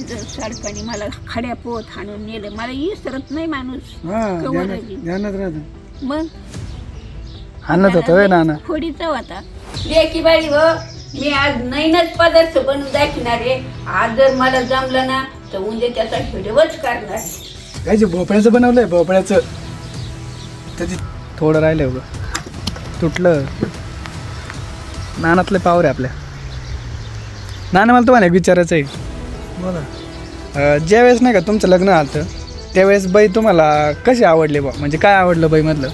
साडकाने मला खड्या पोत हाणून नेलं. मला विसरत नाही माणूस. ध्यानात राहत मग आणत होतं नाना फोडीचा होता. लेकी बाई व मी आज नैनच पदार्थ बनवून दाखवणार आहे. आज जर मला जमलं ना तर उद्या त्याचा व्हिडिओच करणार. काय जे भोपळ्याचं बनवलंय भोपळ्याचं त्याची थोडं राहिलंय बघ तुटलं. नानातले पावर आहे आपल्या. नाना मला तुम्हाला एक विचारायचं आहे. बोला. ज्यावेळेस नाही का तुमचं लग्न आलं त्यावेळेस बाई तुम्हाला कशी आवडली बा, म्हणजे काय आवडलं बाई मधलं?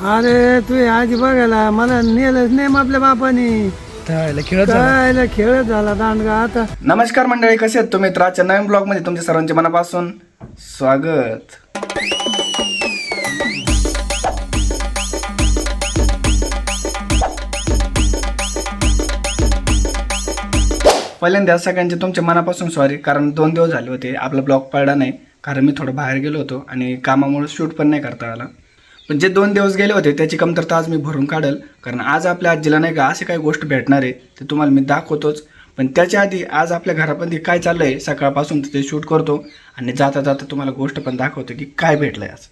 अरे तू आजी बघायला मला नेलंच नाही आपल्या बापाने. खेळत झाला दांडगा. आता नमस्कार मंडळी, कसे आहेत तुम्ही? आजच्या नवीन ब्लॉग मध्ये तुमच्या सर्वांचे मनापासून स्वागत. पहिल्यांदा सगळ्यांचे तुमच्या मनापासून सॉरी, कारण 2 दिवस झाले होते आपला ब्लॉग पडला नाही, कारण मी थोडं बाहेर गेलो होतो आणि कामामुळे शूट पण नाही करता आला. पण जे 2 दिवस गेले होते त्याची कमतरता आज मी भरून काढेल, कारण आज आपल्या आजीला नाही का असे काही गोष्ट भेटणार आहे ते तुम्हाला मी दाखवतोच. पण त्याच्या आधी आज आपल्या घरामध्ये काय चाललं आहे सकाळपासून ते शूट करतो आणि जाता जाता तुम्हाला गोष्ट पण दाखवतो की काय भेटलं आहे आज.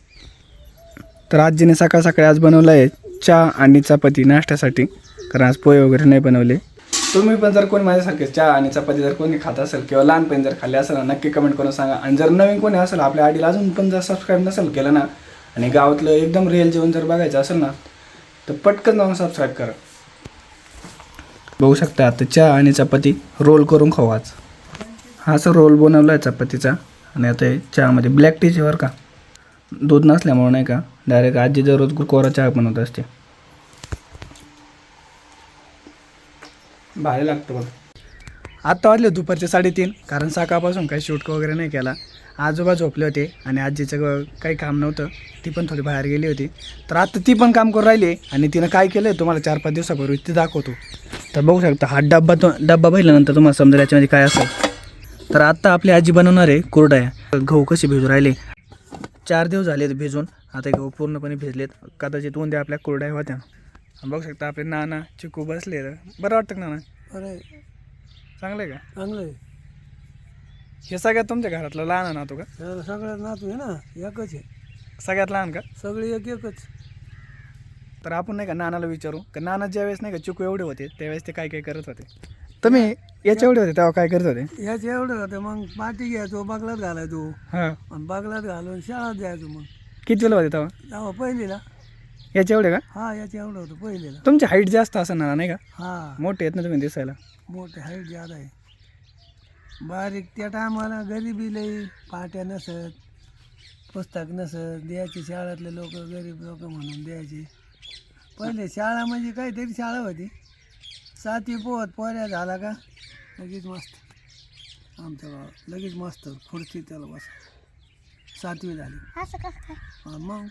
तर आजीने सकाळ सकाळी आज बनवलं आहे चहा आणि चपाती नाश्त्यासाठी, कारण आज पोहे वगैरे नाही बनवले. तुम्ही पण जर कोणी माझ्यासारखे चहा आणि चपाती जर कोणी खात असेल किंवा लहानपणी जर खाल्ले असेल ना, नक्की कमेंट करून सांगा. आणि जर नवीन कोणी असेल आपल्या आडीला अजून पण जर सबस्क्राईब नसेल केलं ना आणि गावातलं एकदम रिअल जेवण जर बघायचं असेल ना तर पटकन जाऊन सबस्क्राईब करा. बघू शकता आता चहा आणि चपाती रोल करून खाऊ आज. हा असं रोल बनवला आहे चपातीचा. आणि आता चहामध्ये ब्लॅक टीची बरं का, दूध नसल्यामुळे नाही का डायरेक्ट आजी दररोज कोरा चहा बनवत असते. भारी लागतं बघ. आत्ता वाजले दुपारचे 3:30, कारण सकाळपासून काही शूट वगैरे नाही केला. आजोबा झोपले होते आणि आजीचं काही काम नव्हतं, ती पण थोडी बाहेर गेली होती. तर आता ती पण काम करून राहिली आणि तिनं काय केलं आहे तुम्हाला 4-5 दिवसापूर्वी ते दाखवतो. तर बघू शकता हा डब्बा पाहिल्यानंतर तुम्हाला समजेल याच्यामध्ये काय असेल. तर आत्ता आपली आजी बनवणार आहे कुरडया. गहू कसे भिजून राहिले, 4 दिवस झाले भिजून. आता गहू पूर्णपणे भिजलेत, कदाचित उद्या आपल्या कुरड्या होत्या. बघू शकता आपले नाना चिकू बसले. बरं वाटतं का नाना? अरे चांगलं आहे का? चांगलं आहे. हे सगळ्यात तुमच्या घरातलं लहान नातू का? सगळ्यात नातू आहे ना, एकच आहे. सगळ्यात लहान का? सगळे एकच. तर आपण नाही का नानाला विचारू का नाना ज्यावेळेस नाही का चिकू एवढे होते त्यावेळेस ते काय काय करत होते. तुम्ही याच्या एवढे होते तेव्हा काय करत होते? याचे एवढं होतं, मग पाठी घ्यायचो, बागलात घालायचो. हां. आणि बागलात घालून शाळात जायचो. मग कितीला होते तेव्हा? तेव्हा पहिलीला. याचे एवढे का? हा याचे एवढं होतं पहिलीला. तुमची हाईट जास्त असं ना नाही का? हा मोठे आहेत ना तुम्ही दिसायला. मोठे हाईट ज्यादा आहे. बारीक त्या टायमाला गरिबी लई, पाट्या नसत, पुस्तक नसत, द्यायचे शाळेतले लोक, गरीब लोक म्हणून द्यायचे. पहिले शाळा म्हणजे काहीतरी शाळा होती. 7वी पोहत पोऱ्या झाला का लगेच मस्त आमच्या गावात, लगेच मस्त खुर्ची त्याला बस. 7वी झाली मग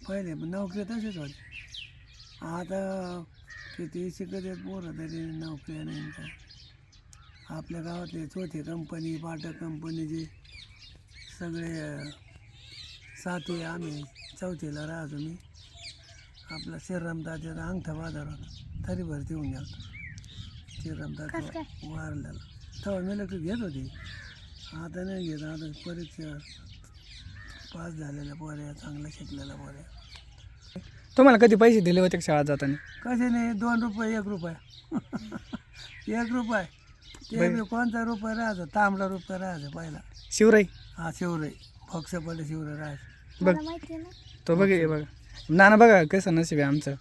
पहिले नोकरी तशीच होती. आता किती शिकत पोरं तरी नोकरी नाही काय. आपल्या गावातले चौथी कंपनी, पाटक कंपनीचे सगळे 7वी, आम्ही 4थीला राहतो. मी आपला श्रीरामदाच्या अंगठा बाजार होता, तरी भरती होऊन गेलो. श्रीरामदाचा वारल्याला तेव्हा मिलिटरी घेत होती, आता नाही घेत. आता परीक्षा पास झालेल्या पोऱ्या, चांगल्या शिकलेल्या पोऱ्या. तुम्हाला कधी पैसे दिले होते शाळेत जाताना? कसे नाही, 2 रुपये 1 रुपया 1 रुपया. ते बी कोणता रुपये राहायचं, तांबडा रुपये राहायचं पहिला. शिवराई? हा शिवराई, फक्स पडले शिवराई राहायचं. बघ तो बघ बघा नाना, बघा कसं नशीब आहे आमचं.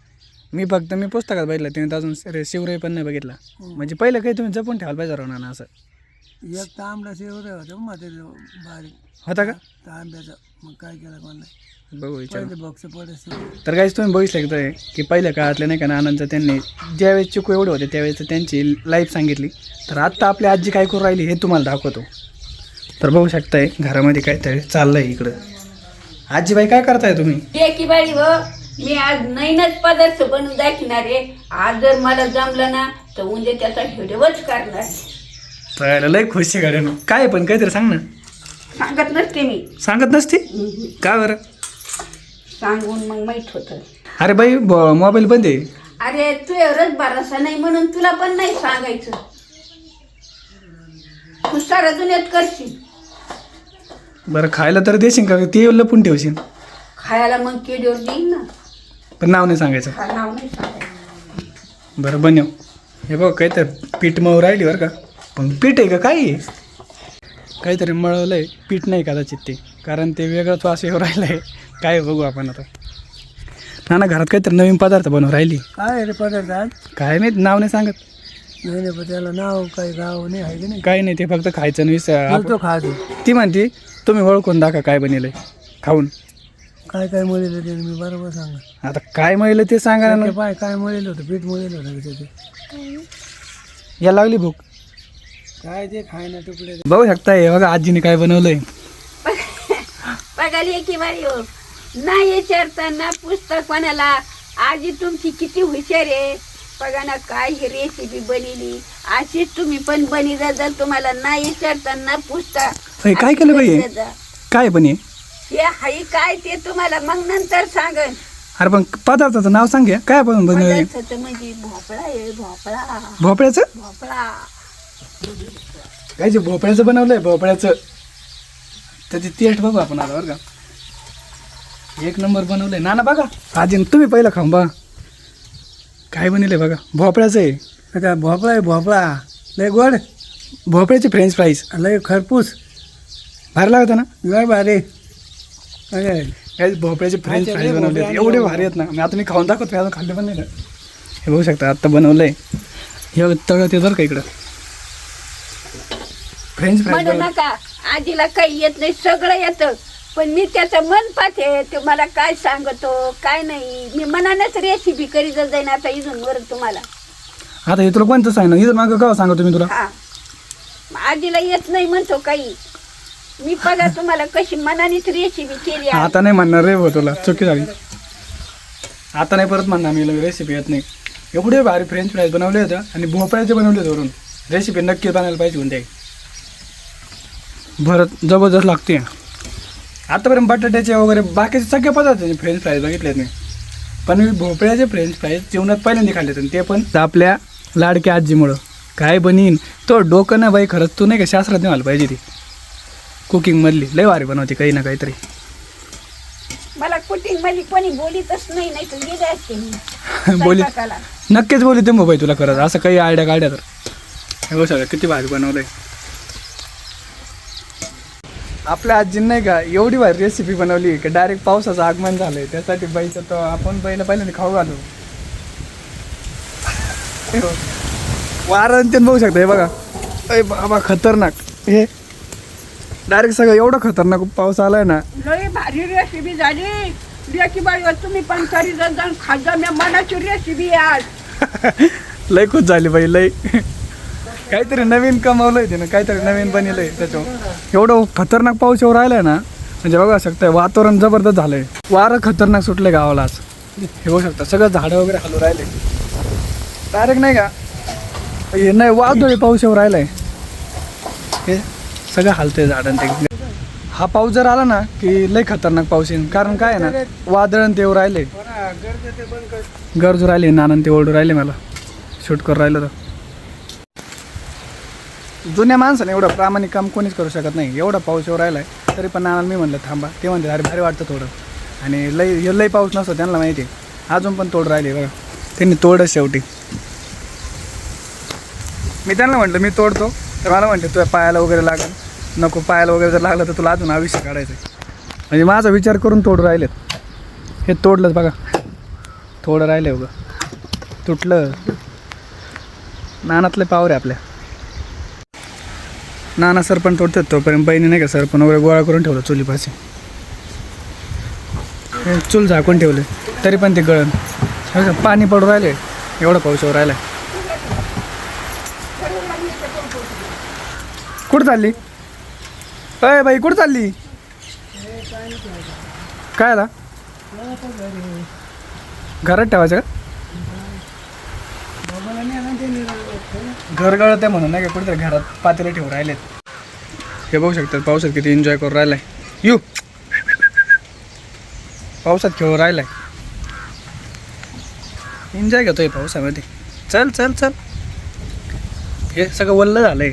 मी पुस्तकात बघितलं, तिने अजून शिवराई पण नाही बघितला. म्हणजे पहिलं काही तुम्ही जपून ठेवायला पाहिजे राव नाना. असं एक तांबडा शिवराई होता मग ते बारीक होता का तांब्याचा. मग काय केलं कोण नाही, बघू विचार. पहिले फक्स पडले शिवराई. तर काहीच तुम्ही बघितलं तर की पहिल्या काळातले नाही का नानांचं, त्यांनी ज्यावेळेस चिकू एवढे होते त्यावेळेस त्यांची लाईफ सांगितली. तर आत्ता आपली आजी काय करू राहिली हे तुम्हाला दाखवतो. तर बघू शकताय घरामध्ये काहीतरी चाललंय इकडं. आजीबाई काय करताय तुम्ही? लेकी बाई व मी आज नैनच पदार्थ बनवून दाखवणार आहे. आज जर मला जमलं ना तर उद्या त्याचा व्हिडिओच करणार. तर लय खुशी गाड्यानं. काय पण काहीतरी सांग ना. सांगत नसते मी. सांगत नसते का बरं? सांगून मग माहीत होतं. अरे बाई मोबाईल बंद आहे. अरे तुझ्यावरच भरोसा नाही म्हणून तुला पण नाही सांगायचं. तू सारा दुनियात करशील. बरं खायला तर देशील का ते लपून ठेवशील? खायला मग केडीवर देईन ना. पण नाव नाही सांगायचं. हा, नाव नाही सांगायचं. बरं बनव. हे बघ काही तर पीठ मळू राहिली बरं का. पण पीठ आहे का काय आहे? काहीतरी मळवलं आहे, पीठ नाही कदाचित ते, कारण ते वेगळंच वास येऊ राहिलं आहे. काय बघू आपण आता. ना घरात काहीतरी नवीन पदार्थ बनवून राहिली. काय रे पदार्थ आज? काय माहीत, नाव नाही सांगत. नाही पण त्याला नाव काही गाव नाही आहे की नाही. काही नाही, ते फक्त खायचं नाही. तो खातो. ती म्हणते तुम्ही ओळखून दाखवा काय बनेल खाऊन. काय काय मळेल ते मी बरोबर सांगा. आता काय मळलं ते सांगा ना. पाय काय मळेल होतं, पीठ मळेल होतं तिथे. या लागली भूक. काय ते खायना तुकडे. बघू शकताय बघा आजीने काय बनवलंय. बघाली की बाई हो, नाही विचारताना पुस्तक कोणाला. आजी तुमची किती हुशार आहे. बघा ना काय ही रेसिपी बनवली. अशीच तुम्ही पण बनी जर तुम्हाला नाही विचारताना पुस्तक. काय केलं बाई? काय पण हे हाई काय ते तुम्हाला मग नंतर सांगन. अरे पण पदार्थाचं नाव सांग घ्या. काय पण बनवलंय? पदार्थाचं म्हणजे भोपळा आहे. भोपळा भोपळ्याचं? भोपळा काय जे भोपळ्याचं बनवलंय, भोपळ्याचं. त्याची टेस्ट बघू आपण आता बरं का. एक नंबर बनवलंय. ना बघा आजी, तुम्ही पहिलं खाऊ बघा काय बनवलंय बघा. भोपळ्याचं आहे. काय भोपळा आहे? भोपळा लय गोड. भोपळ्याची फ्रेंच फ्राईज लय खरपूस. भारी लागत ना. लय भारी. काय भोपळ्याचे फ्रेंच फ्राईज बनवले एवढे भारी आहेत ना. मी आता मी खाऊन दाखवतो, मी अजून खाल्ले पण नाही ना. हे बघू शकता आत्ता बनवलंय. हे तळत येतं का इकडं फ्रेंच म्हणू फ्राईज. नका आजीला काही येत नाही, सगळं येतं. पण मी त्याचं मन पाहते, ते मला काय सांगतो काय नाही. मी मनानेच रेसिपी करीत जाईन आता इथून वर तुम्हाला. आता हे तुला कोणतं सांग इथं मागं का सांगतो मी तुला. हा, आजीला येत नाही म्हणतो काही. मी बघा तुम्हाला कशी मनानेच रेसिपी केली आहे. आता नाही म्हणणार रे भाऊ, तुला चुकी झाली. आता नाही परत म्हणणार मी रेसिपी येत नाही. एवढे भारी फ्रेंच फ्राईज बनवले होते आणि भोपळ्याचे बनवले होते वरून. रेसिपी नक्की बनायला पाहिजे कोणत्याही. भरत जबरदस्त लागते. आतापर्यंत बटाट्याचे वगैरे बाकीचे सगळे पदार्थाचे फ्रेंच फ्राईज बघितलेत नाही, पण मी भोपळ्याचे फ्रेंच फ्राईज जीवनात पहिल्यांदा खाल्ले होते. ते पण आपल्या लाडक्या आजीमुळं. काय बनीन तो डोकं ना बाई, खरंच तू नाही का शास्त्रात व्हायला पाहिजे. ती कुकिंगमधली लय भारी बनवते काही ना काहीतरी. मला कुकिंग मध्ये कोणी बोलीतच नाही, नाही तर गेले असते मी बोली स्वयंपाकाला. नक्कीच बोली ते मोबाईल तुला खरंच असं काही आयडिया काढ्या तर. हे बघ सगळं किती भारी बनवलंय. आपल्या आजीने नाही का एवढी भारी रेसिपी बनवली की डायरेक्ट पावसाचं आगमन झालंय. त्यासाठी बाईचं तो आपण पहिल्यांदा खाऊ घालू. वारण ते बघू शकता. हे बघा अय बाबा खतरनाक. हे डायरेक्ट सगळं एवढं खतरनाक पाऊस आलाय ना. लय भारी रेसिपी झाली. लेकी बाई तुम्ही पण करी जाऊन खाजा. मी मनाची रेसिपी आज लय खुश झाली बाई लय. काहीतरी नवीन कमावलंय तिनं, काहीतरी नवीन बनवलंय त्याच्यावर. एवढं खतरनाक पाऊस येऊ राहिलाय ना, म्हणजे बघा शकताय वातावरण जबरदस्त झालंय. वारं खतरनाक सुटलंय गावाला आज. हे बघू शकता सगळं झाडं वगैरे हलू राहिले डायरेक्ट नाही का. हे नाही वादळी पाऊस येऊ राहिलाय. हे सगळं हालतंय झाडं ते. हा पाऊस जर आला ना की लय खतरनाक पाऊस येईल. कारण काय आहे ना, वादळण ते येऊ राहिले, गरजू राहिले. नानन ते ओढू राहिले मला शूट करून राहिलं तर. जुन्या माणसाने एवढं प्रामाणिक काम कोणीच करू शकत नाही. एवढा पाऊस येऊ राहिला आहे तरी पण नानाला मी म्हणलं थांबा. ते म्हणते अरे भारी वाटतं थोडं. आणि लई पाऊस नसतो त्यांना माहिती आहे. अजून पण तोड राहिले बघा. त्यांनी तोडच शेवटी. मी त्यांना म्हटलं मी तोडतो, तर मला म्हणते तुझ्या पायाला वगैरे लागेल. नको, पायाला वगैरे जर लागलं तर तुला अजून आयुष्य काढायचं आहे. म्हणजे माझा विचार करून तोड राहिलेत. हे तोडलंच बघा, थोडं राहिलं आहे बघा, तुटलं. नानातले पावर आहे आपल्या. नाना सरपण तोडतात तोपर्यंत बहिणी नाही का सरपण वगैरे गोळा करून ठेवलं चुलीपाशी. चूल झाकून ठेवले तरी पण ते गळण. पाणी पडून राहिले एवढा पाऊसवर राहिला. कुठं चालली अय बाई, कुठं चालली? काय आला? घरात ठेवायचं का? घर गळत आहे म्हणून नाही का कुठेतरी घरात पातेले ठेवून राहिलेत. हे बघू शकतात पावसात किती एन्जॉय करून राहिलाय. यू पावसात खेळून राहिलाय. एन्जॉय घेतोय पावसामध्ये. चल चल चल. हे सगळं वल्ल झालंय.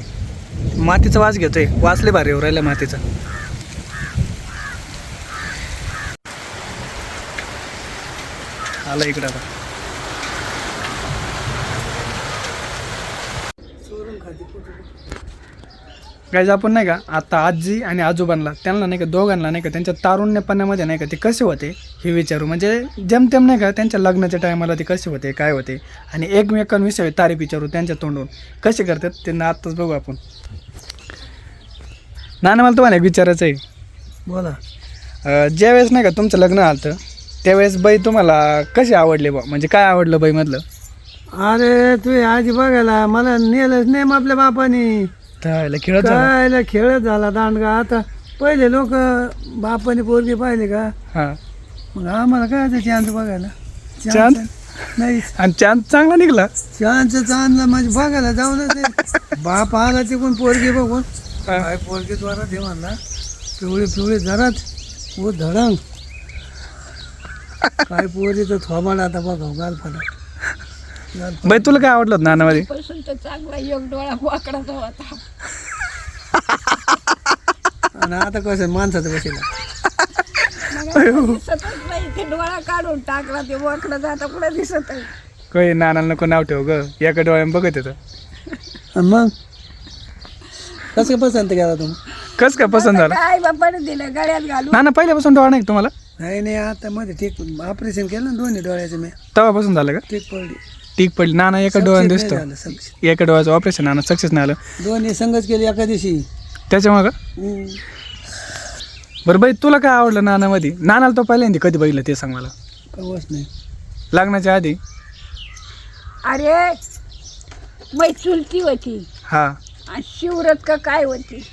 मातीचा वास घेतोय, वासले भारी येऊ राहिला मातीचा. आला इकडं आता. गाईज आपण नाही का आता आजी आणि आजोबांना त्यांना नाही का दोघांना नाही का त्यांच्या तारुण्यपणामध्ये नाही का ते कसे होते हे विचारू. म्हणजे जेमतेम नाही का त्यांच्या लग्नाच्या टायमाला ते कसे होते काय होते आणि एकमेकांविषयी तारीफ विचारू त्यांच्या तोंडून कसे करतात त्यांना आत्ताच बघू आपण. नाना मला तुम्हाला एक विचारायचं आहे. बोला. ज्यावेळेस नाही का तुमचं लग्न आलं त्यावेळेस बाई तुम्हाला कशी आवडली बा, म्हणजे काय आवडलं बाईमधलं? अरे तू आजी बघायला मला नेलंच नाही मग आपल्या बापानी. त्याला खेळत झालं. कायला खेळत झाला दांडगा. आता पहिले लोक बापाने पोरगी पाहिले का, हां. मग आम्हाला काय आता चान्स बघायला. चान्स? नाही, आणि चान्स चांगला निघाला. चान्स आणला म्हणजे बघायला जाऊनच नाही. बाप आला तिकडून पोरगी बघून काय पोरगी द्वारा दे म्हणला. पिवळी पिवळी जराच वो धडंग. काय पोरी तर थोबाड आता बघा गाल फडा. बाई तुला काय आवडलं होतं नानामध्ये? पासून तर चांगला योग डोळा वाकडाचा होता. आणि आता कसं माणसाचं कशाला. दिसतच नाही, ते डोळा काढून टाकला ते वाकडा जाता कुठे दिसत आहे. काही नानाला नको नाव ठेव ग, एका डोळ्यानं बघत येतं. आणि मग कसं पसंत केला तुम्ही? कसं काय पसंत झालं? काय बापाने दिलं गळ्यात घालून. नाना पहिल्यापासून डोळा नाही का तुम्हाला? नाही नाही, आता मध्ये ठीक ऑपरेशन केलं ना दोन्ही डोळ्याचं मी. तेव्हापासून झालं का? ठीक पडली. ठीक पडली. नाना एका डोळ्यानं नाही दिसतो. झालं सक्सेस. एका डोळ्याचं ऑपरेशन नाना सक्सेस नाही आलं दोन्ही संगच केली एका दिवशी. त्याच्यामुळे का? बरं बाई तुला काय आवडलं नानामध्ये? नानाला तो पहिल्यांदा कधी बघितलं ते सांग मला. कवच नाही. लग्नाच्या आधी? अरे मै चुलती होती हा. आणि शिवरत का काय होती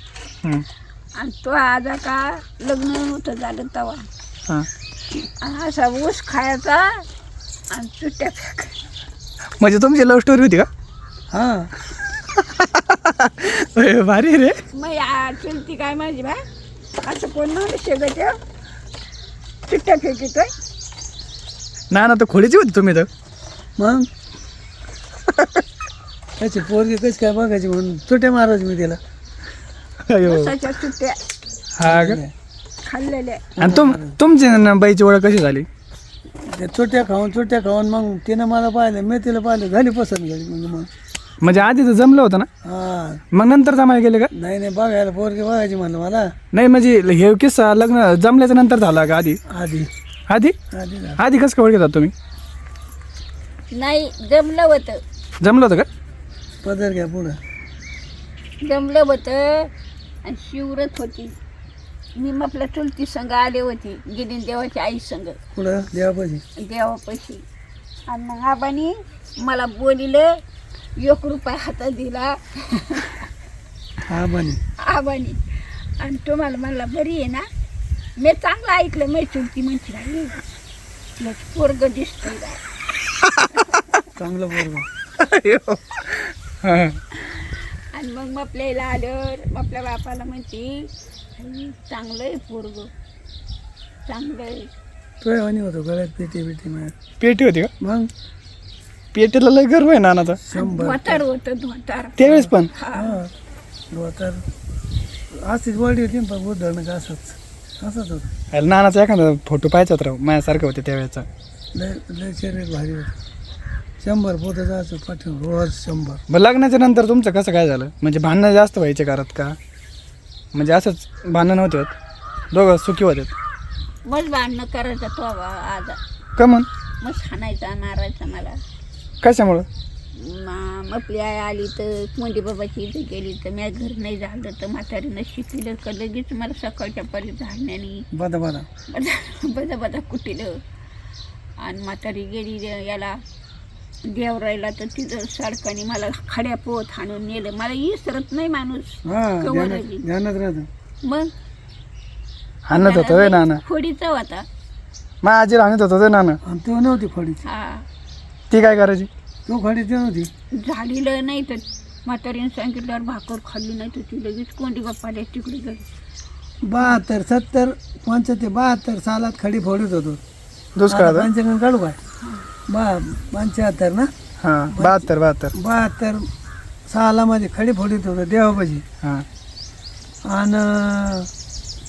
हम्म. आणि तो आजा का लग्न नव्हतं झालं तवा. हा. आणि असा ऊस खायचा आणि सुट्ट्या फेकायच्या. म्हणजे तुमची लव्ह स्टोरी होती का? हा. अरे भारी रे. मग चुलती काय माझी बा असं कोण मनुष्य ग ते सुट्ट्या फेकितोय. नाना तर खोडीची होती तुम्ही तर. मग त्याची पोरगी कशी काय बघायची म्हणून सुट्या मारायची मी तिला. अयो. ऊसाच्या सुट्ट्या हा का? खाल्लेल्या. आणि तुमची बाईची ओळख कशी झाली? त्या चुट्या खाऊन मग तिनं मला पाहिलं, मी तिला पाहिलं, झाली पसंत झाली. मग म्हणजे आधी तर जमलं होतं ना, हा. मग नंतर जमायला गेले का? नाही बघायला पोरगी बघायची म्हणलं मला. नाही म्हणजे हे किस्सा लग्न जमल्याच्या नंतर झाला का आधी? आधी आधी आधी झालं. आधी कसं काय ओळखतात तुम्ही? नाही जमलं होतं. जमलं होतं का? पदर घ्या पुढं. जमलं होतं आणि शिवरत होती. मी आपल्या चुलती संघ आले होते गिरीन देवाची आई संघ पुढं देवापाशी. देवापाशी. आणि मग आबानी मला बोलिलं, 1 रुपया हातात दिला हा बनी. आबानी. आणि तुम्हाला म्हणला बरी आहे ना. मी चांगलं ऐकलं. मी चुलती म्हणते राहिली पोरग दिसतंय का. चांगलं पोरग. हा. आणि मग आपल्याला आल्यावर आपल्या बापाला म्हणते चांगलं आहे पोरग चांगलं आहे. तो आणि होतो गळ्यात पेटी मिळत. पेटी होती का? मग पेटीला लय गर्व आहे नानाचा. 100. धोतार होतं धोतार. त्यावेळेस पण हा. धोतर अशीच वडी होती पण उधळणं का असंच होतं. नानाचा एखादा फोटो पाहायचाच राव माझ्यासारखं होते त्यावेळेचा. लय लय शरीर भारी होतं. 100 पोतं जायचं पाठवून रोज 100. मग लग्नाच्या नंतर तुमचं कसं काय झालं? म्हणजे भांडणं जास्त व्हायचे घरात का? म्हणजे असंच भांडणं नव्हते होत, दोघं सुखी होते? मग भांडणं करायचा तो आजा. का मग? मग हाणायचा मारायचा मला. कशामुळं? आपली आई आली तर मोंडी बाबाची इथं गेली तर मी घर नाही झालं तर म्हातारीनं शिकलं का लगेच मला सकाळच्या परी झाडण्याने बदा बदा बदा कुटीलं. आणि म्हातारी गेली याला देवरायला तर तिथं सारखाने मला खड्या पोत हाणून नेलं. मला इसरत नाही माणूस. हा कवर ध्यानात राहतं. मग हाणत होतं होय नाना? खोडीचा होता. मग आजीला हाणत होतं होय नाना? आणि तो नव्हती खोडी. हा. ती काय करायची? तो खोडी ते नव्हती. झालेलं नाही तर म्हातारीने सांगितल्यावर भाकर खाल्ली नाही तर ती लगेच कोंडी बाप्पाला तिकडे गेली. 72, 70, 75 सालात खडी फोडत होतो. दुष्काळ? पंचांगण काढू काय? 75 ना? हां 72. 72 6ला मध्ये खडी फोडीत होतं देवापाशी हां आणि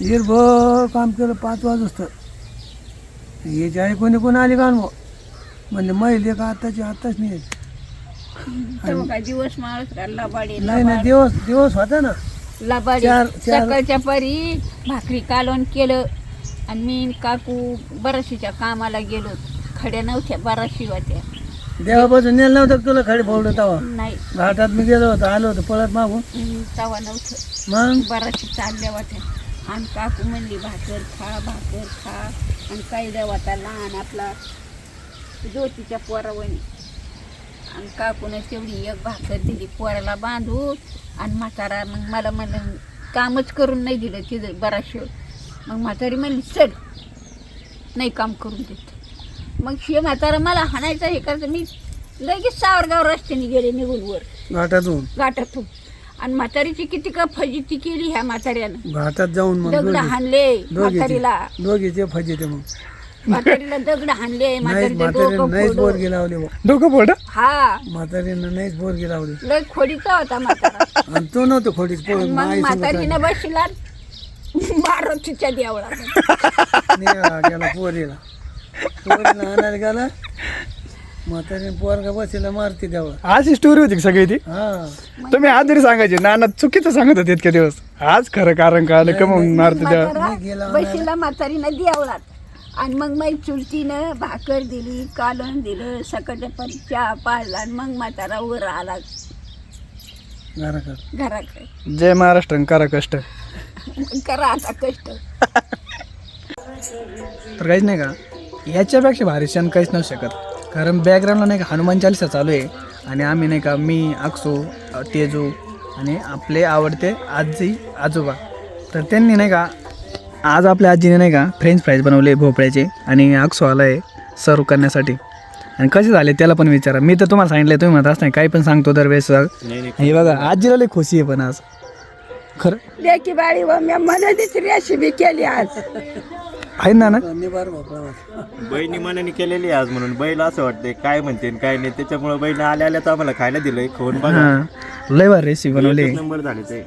हिरभर काम केलं 5 वाजता हे जे आहे कोणी आली का मग म्हणजे महिले का आताच नाही आहेत. तेव्हा काय दिवस माणूस का लबाडी नाही ना दिवस होता ना लबाडी चार- सकाळच्या परी भाकरी कालवण केलं आणि मी न काकू बराशीच्या कामाला गेलो. खड्या नव्हत्या बराशी होत्या. देवापासून नेलं नव्हतं का तुला खडी फोडलं तवा नाही घाटात मी गेलो होतो आलो होतो पळत मागून तवा नव्हतं. मग बराशी चालल्या होत्या आणि काकू म्हणली भाकर खा आणि काही देवाचा लहान आपला ज्योतीच्या पोरावणी आणि काकूने तेवढी एक भाकर दिली पोराला बांधून आणि म्हातारा मग मला म्हणलं कामच करून नाही दिलं तिथं बराशी. मग म्हातारी म्हणली चल नाही काम करून देत. मग शे म्हातारा मला हाणायचं हे करायचं. मी लगेच सावरगाव रस्त्याने गेले निघून वर घाटातून गाठातून आणि म्हातारीची किती का फजिती केली ह्या म्हाताऱ्यानं. घाटात जाऊन मग दगड हाणले म्हातारीला. दोघीचे फजिते मग म्हातारीला दगड हाणले नाहीच म्हातारीचं म्हातारीनं डोकं नाहीच फोडलं. बोरगी लावली बुवा. डोकं फोड हा म्हातारीनं नाहीच बोरगी लावली लय खोडीचा होता म्हातारा. आणि तो नव्हतं खोडीच आणि मग म्हातारीनं बसला मारुतीच्या देवळात. गेला पोरीला आणायला गेला म्हातारीने पोरगा बसीला मारती देवळा. अशी स्टोरी होती का सगळी ती? हा तुम्ही आज तरी सांगायची नाना चुकीचं सांगत होते इतके दिवस. आज खरं कारण कळालं का मग मारते त्या म्हातारा बसला म्हातारीनं देवळात आणि मग माई चुलतीनं भाकर दिली कालवण दिलं सकाळच्या पण चहा पाजला आणि मग म्हातारा वर आला घराकडे घराकडे. जय महाराष्ट्र करा कष्ट. करा आता कष्ट. तर काहीच नाही का याच्यापेक्षा भारी क्षण काहीच नसू शकत. कारण बॅकग्राऊंडला नाही का हनुमान चालिसा चालू आहे आणि आम्ही नाही का मी अक्षू तेजू आणि आपले आवडते आजी आजोबा. तर त्यांनी नाही का आज आपल्या आजीने नाही का फ्रेंच फ्राईज बनवले भोपळ्याचे आणि अक्षू आला आहे सर्व करण्यासाठी. आणि कसे झाले त्याला पण विचारा. मी तर तुम्हाला सांगितलं तुम्ही म्हणत नाही काही पण सांगतो दरवेळेस. हे बघा आजीला लई खुशी आहे पण आज खरं लेकी बाळी व मी मनाचीच रेसिपी केली आज. आहे ना निभार भोपळा होता. बहिणी मनाने केलेली आहे आज म्हणून बैल असं वाटतंय काय म्हणते आणि काय नाही त्याच्यामुळे बैल आल्याच आम्हाला खायला दिलंय खाऊन बघा. हां लय भारी रेसिपी बनवली आहे. नंबर झाले ते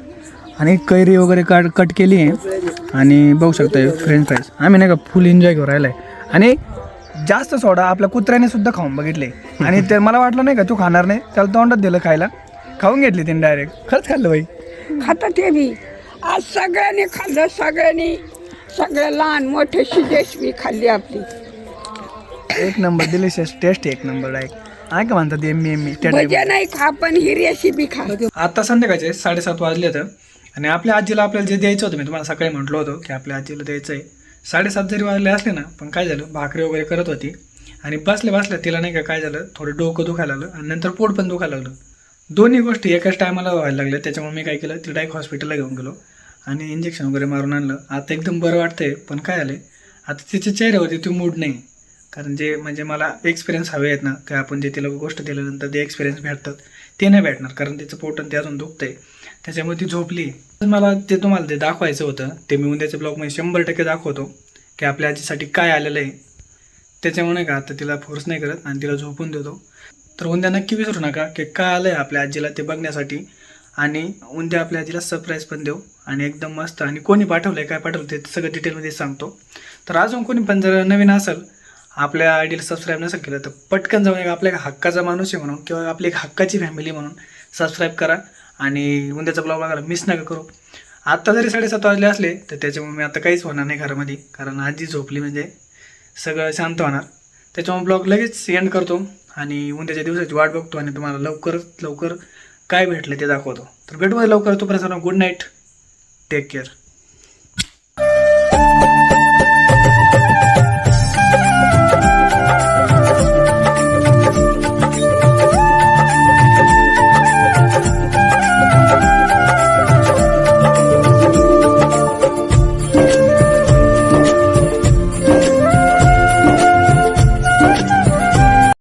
आणि कैरी वगैरे कट केली आहे आणि बघू शकता फ्रेंच फ्राईज आम्ही नाही का फुल एन्जॉय करू राहिला आहे. आणि जास्त सोडा आपल्या कुत्र्याने सुद्धा खाऊन बघितले आणि ते मला वाटलं नाही का तू खाणार नाही त्याला तोंडात दिलं खायला खाऊन घेतली त्यांनी डायरेक्ट. खरंच खाल्लं बाई खाता ते बी आज सगळ्यांनी खाल्लं सगळ्यांनी सगळं लहान मोठे शिजेशवी खाल्ली आपली. एक नंबर डिलिशियस टेस्ट एक नंबर डायरेक्ट. आहे का म्हणतात एम भजे नाही खा पण ही रेसिपी खा. आता संध्याकाळचे 7:30 वाजले तर आणि आपल्या आजीला आपल्याला जे द्यायचं होतं मी तुम्हाला सकाळी म्हटलं होतं की आपल्या आजीला द्यायचं आहे. 7:30 जरी वाजले असले ना पण काय झालं भाकरी वगैरे करत होती आणि बसल्या तिला नाही का काय झालं थोडं डोकं दुखायला लागलं आणि नंतर पोट पण दुखायला लागलं. दोन्ही गोष्टी एकाच टायमाला व्हायला लागल्या. त्याच्यामुळे मी काय केलं तिला डायरेक्ट हॉस्पिटलला घेऊन गेलो आणि इंजेक्शन वगैरे मारून आणलं. आता एकदम बरं वाटतंय. पण काय झालं आता तिच्या चेहऱ्यावरती तो मूड नाही. कारण जे म्हणजे मला एक्सपिरियन्स हवे आहेत ना की आपण जे तिला गोष्ट दिल्यानंतर जे एक्सपिरियन्स भेटतात ते नाही भेटणार. कारण तिचं पोट आणि ते अजून दुखतंय त्याच्यामुळे ती झोपली. मला ते तुम्हाला ते दाखवायचं होतं ते मी उद्याच्या ब्लॉगमध्ये 100% दाखवतो की आपल्या आजीसाठी काय आलेलं आहे. त्याच्यामुळे का आता तिला फोर्स नाही करत आणि तिला झोपून देतो. तर उद्या नक्की विसरू नका की काय आलं आहे आपल्या आजीला ते बघण्यासाठी. आणि उद्या आपल्या आजीला सरप्राईज पण देऊ आणि एकदम मस्त. आणि कोणी पाठवलं आहे काय पाठवलं ते सगळं डिटेलमध्ये सांगतो. तर अजून कोणी पण जर नवीन असेल आपल्या आयडीला सबस्क्राईब नसेल केलं तर पटकन जाऊन एक आपल्या हक्काचा माणूस आहे म्हणून किंवा आपली एक हक्काची फॅमिली म्हणून सबस्क्राईब करा आणि उद्याचा ब्लॉग बघायला मिस नका करू. आत्ता जरी 7:30 वाजले असले तर त्याच्यामुळे मी आता काहीच होणार नाही घरामध्ये कारण आजी झोपली म्हणजे सगळं शांत होणार. त्याच्यामुळे ब्लॉग लगेच एंड करतो आणि उद्याच्या दिवसाची वाट बघतो आणि तुम्हाला लवकर काय भेटलं ते दाखवतो. तर भेटूया लवकर. तोपर्यंत गुड नाईट टेक केअर.